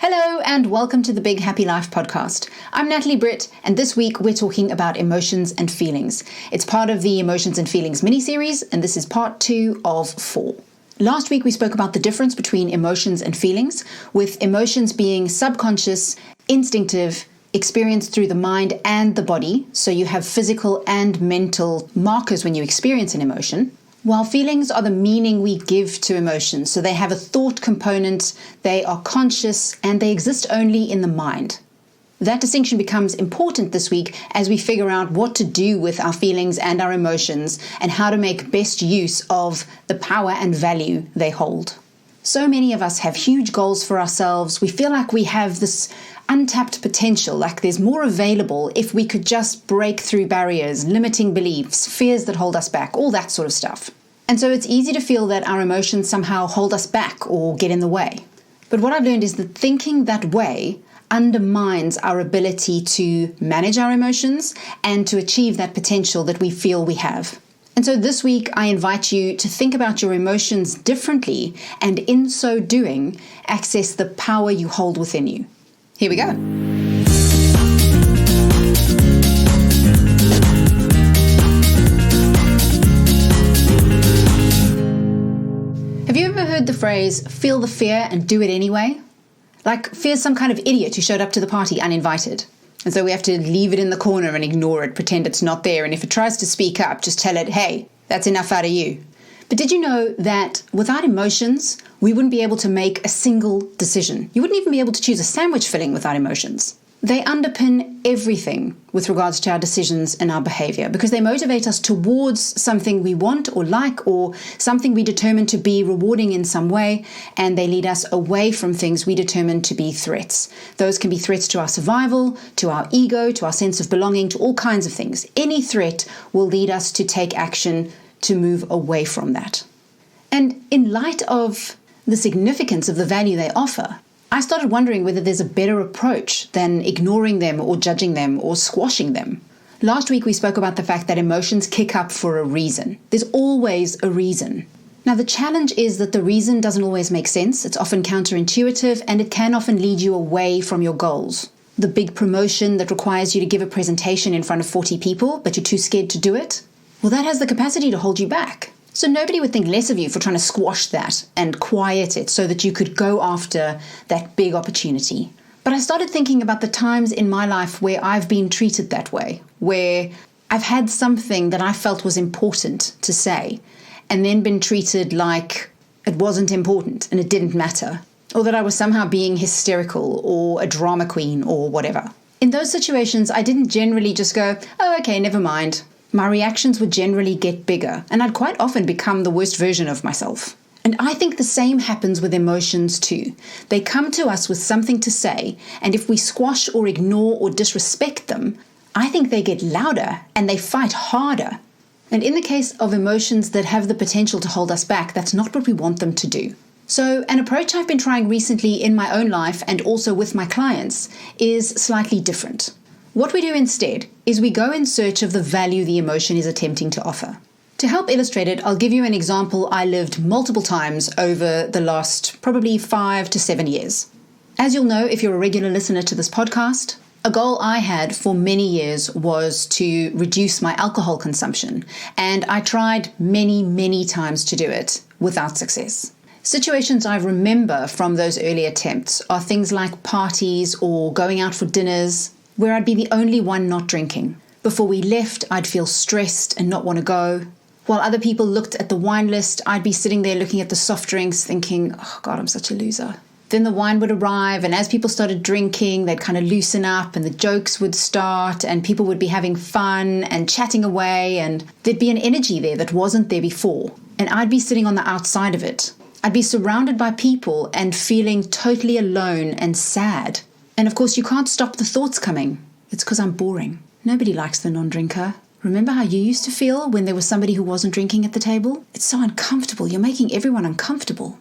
Hello and welcome to the Big Happy Life podcast. I'm Natalie Britt, and this week we're talking about emotions and feelings. It's part of the Emotions and Feelings mini-series, and this is part 2 of 4. Last week we spoke about the difference between emotions and feelings, with emotions being subconscious, instinctive, experienced through the mind and the body, so you have physical and mental markers when you experience an emotion. While feelings are the meaning we give to emotions, so they have a thought component, they are conscious, and they exist only in the mind. That distinction becomes important this week as we figure out what to do with our feelings and our emotions and how to make best use of the power and value they hold. So many of us have huge goals for ourselves. We feel like we have this untapped potential, like there's more available if we could just break through barriers, limiting beliefs, fears that hold us back, all that sort of stuff. And so it's easy to feel that our emotions somehow hold us back or get in the way. But what I've learned is that thinking that way undermines our ability to manage our emotions and to achieve that potential that we feel we have. And so this week, I invite you to think about your emotions differently and in so doing, access the power you hold within you. Here we go. Have you ever heard the phrase, feel the fear and do it anyway? Like fear's some kind of idiot who showed up to the party uninvited. And so we have to leave it in the corner and ignore it, pretend it's not there. And if it tries to speak up, just tell it, hey, that's enough out of you. But did you know that without emotions, we wouldn't be able to make a single decision? You wouldn't even be able to choose a sandwich filling without emotions. They underpin everything with regards to our decisions and our behavior because they motivate us towards something we want or like or something we determine to be rewarding in some way, and they lead us away from things we determine to be threats. Those can be threats to our survival, to our ego, to our sense of belonging, to all kinds of things. Any threat will lead us to take action to move away from that. And in light of the significance of the value they offer, I started wondering whether there's a better approach than ignoring them or judging them or squashing them. Last week we spoke about the fact that emotions kick up for a reason. There's always a reason. Now the challenge is that the reason doesn't always make sense. It's often counterintuitive and it can often lead you away from your goals. The big promotion that requires you to give a presentation in front of 40 people, but you're too scared to do it, well, that has the capacity to hold you back. So nobody would think less of you for trying to squash that and quiet it so that you could go after that big opportunity. But I started thinking about the times in my life where I've been treated that way, where I've had something that I felt was important to say and then been treated like it wasn't important and it didn't matter, or that I was somehow being hysterical or a drama queen or whatever. In those situations, I didn't generally just go, oh, okay, never mind. My reactions would generally get bigger, and I'd quite often become the worst version of myself. And I think the same happens with emotions too. They come to us with something to say, and if we squash or ignore or disrespect them, I think they get louder and they fight harder. And in the case of emotions that have the potential to hold us back, that's not what we want them to do. So an approach I've been trying recently in my own life and also with my clients is slightly different. What we do instead is we go in search of the value the emotion is attempting to offer. To help illustrate it, I'll give you an example I lived multiple times over the last probably 5 to 7 years. As you'll know, if you're a regular listener to this podcast, a goal I had for many years was to reduce my alcohol consumption, and I tried many times to do it without success. Situations I remember from those early attempts are things like parties or going out for dinners, where I'd be the only one not drinking. Before we left, I'd feel stressed and not want to go. While other people looked at the wine list, I'd be sitting there looking at the soft drinks thinking, oh God, I'm such a loser. Then the wine would arrive, and as people started drinking, they'd kind of loosen up and the jokes would start and people would be having fun and chatting away, and there'd be an energy there that wasn't there before. And I'd be sitting on the outside of it. I'd be surrounded by people and feeling totally alone and sad. And of course, you can't stop the thoughts coming. It's because I'm boring. Nobody likes the non-drinker. Remember how you used to feel when there was somebody who wasn't drinking at the table? It's so uncomfortable. You're making everyone uncomfortable.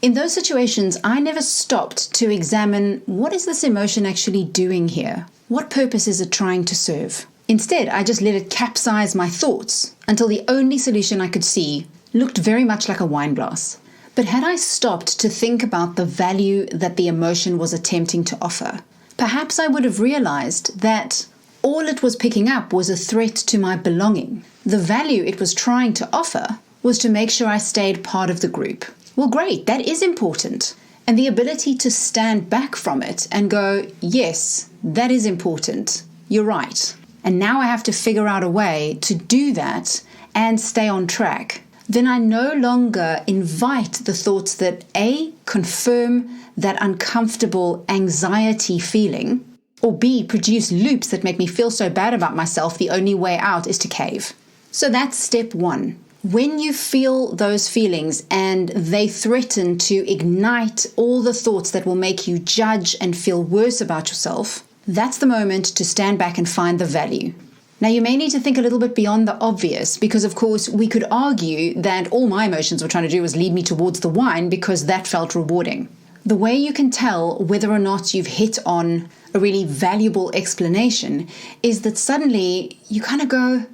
In those situations, I never stopped to examine, what is this emotion actually doing here? What purpose is it trying to serve? Instead, I just let it capsize my thoughts until the only solution I could see looked very much like a wine glass. But had I stopped to think about the value that the emotion was attempting to offer, perhaps I would have realized that all it was picking up was a threat to my belonging. The value it was trying to offer was to make sure I stayed part of the group. Well, great, that is important. And the ability to stand back from it and go, yes, that is important. You're right. And now I have to figure out a way to do that and stay on track. Then I no longer invite the thoughts that A, confirm that uncomfortable anxiety feeling, or B, produce loops that make me feel so bad about myself, the only way out is to cave. So that's step one. When you feel those feelings and they threaten to ignite all the thoughts that will make you judge and feel worse about yourself, that's the moment to stand back and find the value. Now, you may need to think a little bit beyond the obvious because, of course, we could argue that all my emotions were trying to do was lead me towards the wine because that felt rewarding. The way you can tell whether or not you've hit on a really valuable explanation is that suddenly you kind of go,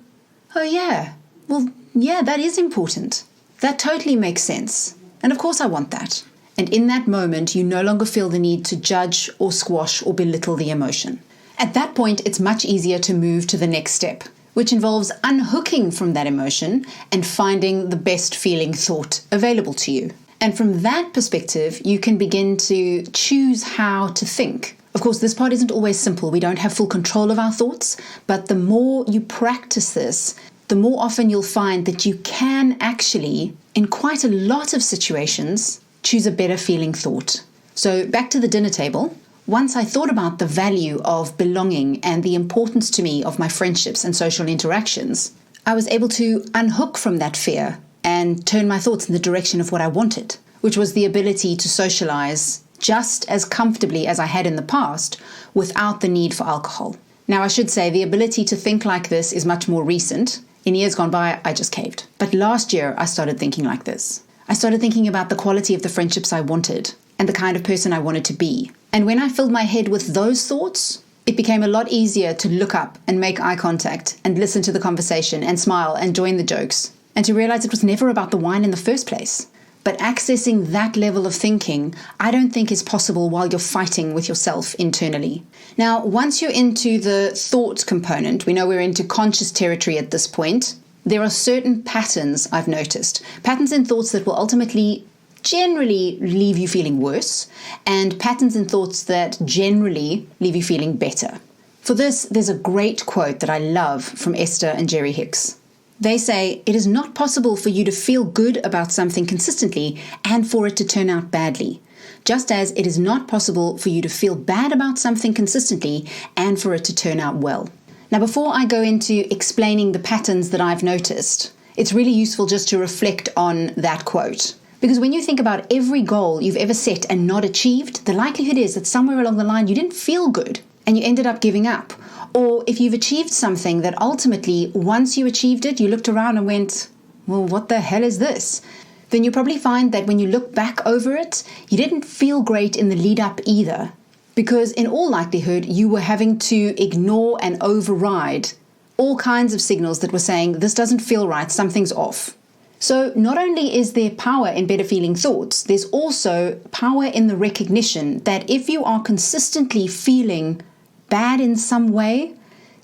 oh yeah, well, yeah, that is important. That totally makes sense. And of course I want that. And in that moment, you no longer feel the need to judge or squash or belittle the emotion. At that point, it's much easier to move to the next step, which involves unhooking from that emotion and finding the best feeling thought available to you. And from that perspective, you can begin to choose how to think. Of course, this part isn't always simple. We don't have full control of our thoughts, but the more you practice this, the more often you'll find that you can actually, in quite a lot of situations, choose a better feeling thought. So back to the dinner table. Once I thought about the value of belonging and the importance to me of my friendships and social interactions, I was able to unhook from that fear and turn my thoughts in the direction of what I wanted, which was the ability to socialize just as comfortably as I had in the past without the need for alcohol. Now, I should say the ability to think like this is much more recent. In years gone by, I just caved. But last year, I started thinking like this. I started thinking about the quality of the friendships I wanted and the kind of person I wanted to be. And when I filled my head with those thoughts, it became a lot easier to look up and make eye contact and listen to the conversation and smile and join the jokes and to realize it was never about the wine in the first place. But accessing that level of thinking, I don't think is possible while you're fighting with yourself internally. Now, once you're into the thought component, we know we're into conscious territory at this point, there are certain patterns I've noticed. Patterns in thoughts that will ultimately generally leave you feeling worse, and patterns in thoughts that generally leave you feeling better. For this, there's a great quote that I love from Esther and Jerry Hicks. They say, "It is not possible for you to feel good about something consistently and for it to turn out badly, just as it is not possible for you to feel bad about something consistently and for it to turn out well." Now, before I go into explaining the patterns that I've noticed, it's really useful just to reflect on that quote. Because when you think about every goal you've ever set and not achieved, the likelihood is that somewhere along the line you didn't feel good and you ended up giving up. Or if you've achieved something that ultimately, once you achieved it, you looked around and went, well, what the hell is this? Then you probably find that when you look back over it, you didn't feel great in the lead up either. Because in all likelihood, you were having to ignore and override all kinds of signals that were saying, this doesn't feel right, something's off. So not only is there power in better feeling thoughts, there's also power in the recognition that if you are consistently feeling bad in some way,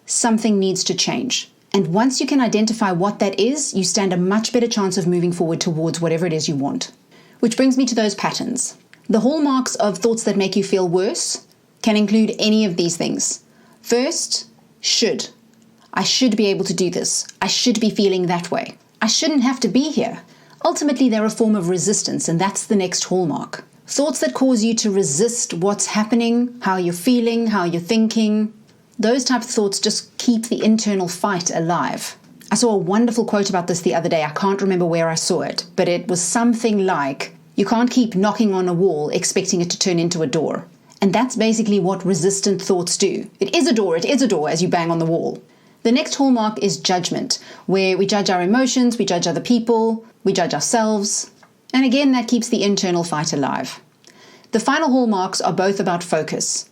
something needs to change. And once you can identify what that is, you stand a much better chance of moving forward towards whatever it is you want. Which brings me to those patterns. The hallmarks of thoughts that make you feel worse can include any of these things. First, should. I should be able to do this. I should be feeling that way. I shouldn't have to be here. Ultimately, they're a form of resistance, and that's the next hallmark. Thoughts that cause you to resist what's happening, how you're feeling, how you're thinking, those types of thoughts just keep the internal fight alive. I saw a wonderful quote about this the other day. I can't remember where I saw it, but it was something like, you can't keep knocking on a wall expecting it to turn into a door. And that's basically what resistant thoughts do. It is a door as you bang on the wall. The next hallmark is judgment, where we judge our emotions, we judge other people, we judge ourselves. And again, that keeps the internal fight alive. The final hallmarks are both about focus.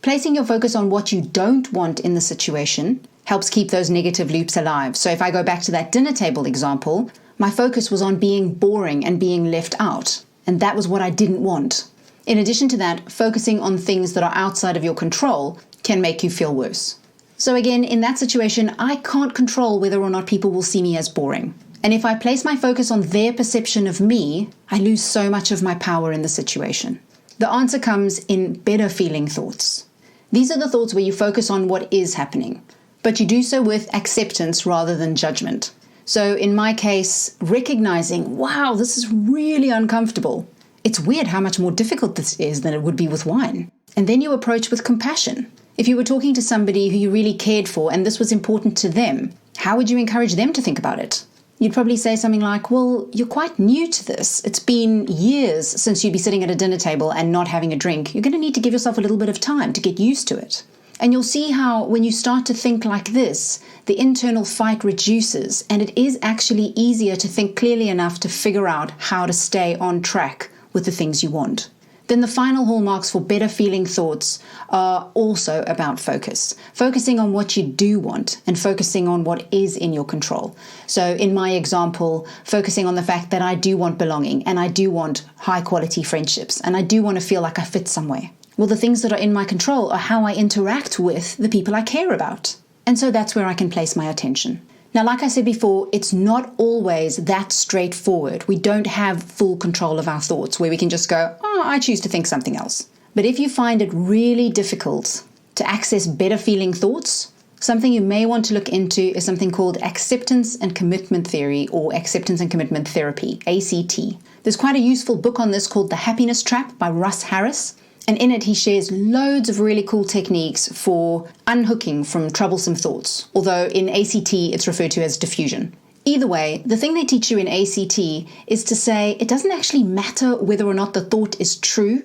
Placing your focus on what you don't want in the situation helps keep those negative loops alive. So if I go back to that dinner table example, my focus was on being boring and being left out. And that was what I didn't want. In addition to that, focusing on things that are outside of your control can make you feel worse. So again, in that situation, I can't control whether or not people will see me as boring. And if I place my focus on their perception of me, I lose so much of my power in the situation. The answer comes in better feeling thoughts. These are the thoughts where you focus on what is happening, but you do so with acceptance rather than judgment. So in my case, recognizing, wow, this is really uncomfortable. It's weird how much more difficult this is than it would be with wine. And then you approach with compassion. If you were talking to somebody who you really cared for and this was important to them, how would you encourage them to think about it? You'd probably say something like, well, you're quite new to this. It's been years since you'd be sitting at a dinner table and not having a drink. You're going to need to give yourself a little bit of time to get used to it. And you'll see how when you start to think like this, the internal fight reduces and it is actually easier to think clearly enough to figure out how to stay on track with the things you want. Then the final hallmarks for better feeling thoughts are also about focus. Focusing on what you do want and focusing on what is in your control. So in my example, focusing on the fact that I do want belonging and I do want high quality friendships and I do want to feel like I fit somewhere. Well, the things that are in my control are how I interact with the people I care about. And so that's where I can place my attention. Now, like I said before, it's not always that straightforward. We don't have full control of our thoughts where we can just go, oh, I choose to think something else. But if you find it really difficult to access better feeling thoughts, something you may want to look into is something called acceptance and commitment theory, or acceptance and commitment therapy, ACT. There's quite a useful book on this called The Happiness Trap by Russ Harris. And in it, he shares loads of really cool techniques for unhooking from troublesome thoughts, although in ACT, it's referred to as diffusion. Either way, the thing they teach you in ACT is to say it doesn't actually matter whether or not the thought is true.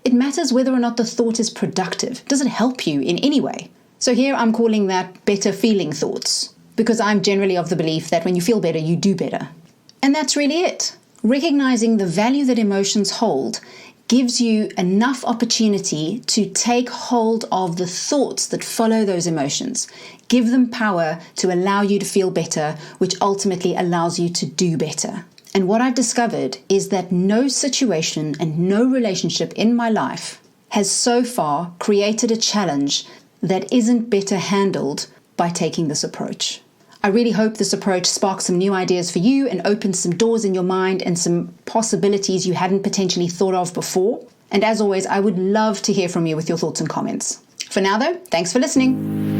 It matters whether or not the thought is productive. Does it help you in any way? So here I'm calling that better feeling thoughts, because I'm generally of the belief that when you feel better, you do better. And that's really it. Recognizing the value that emotions hold gives you enough opportunity to take hold of the thoughts that follow those emotions. Give them power to allow you to feel better, which ultimately allows you to do better. And what I've discovered is that no situation and no relationship in my life has so far created a challenge that isn't better handled by taking this approach. I really hope this approach sparks some new ideas for you and opens some doors in your mind and some possibilities you hadn't potentially thought of before. And as always, I would love to hear from you with your thoughts and comments. For now though, thanks for listening.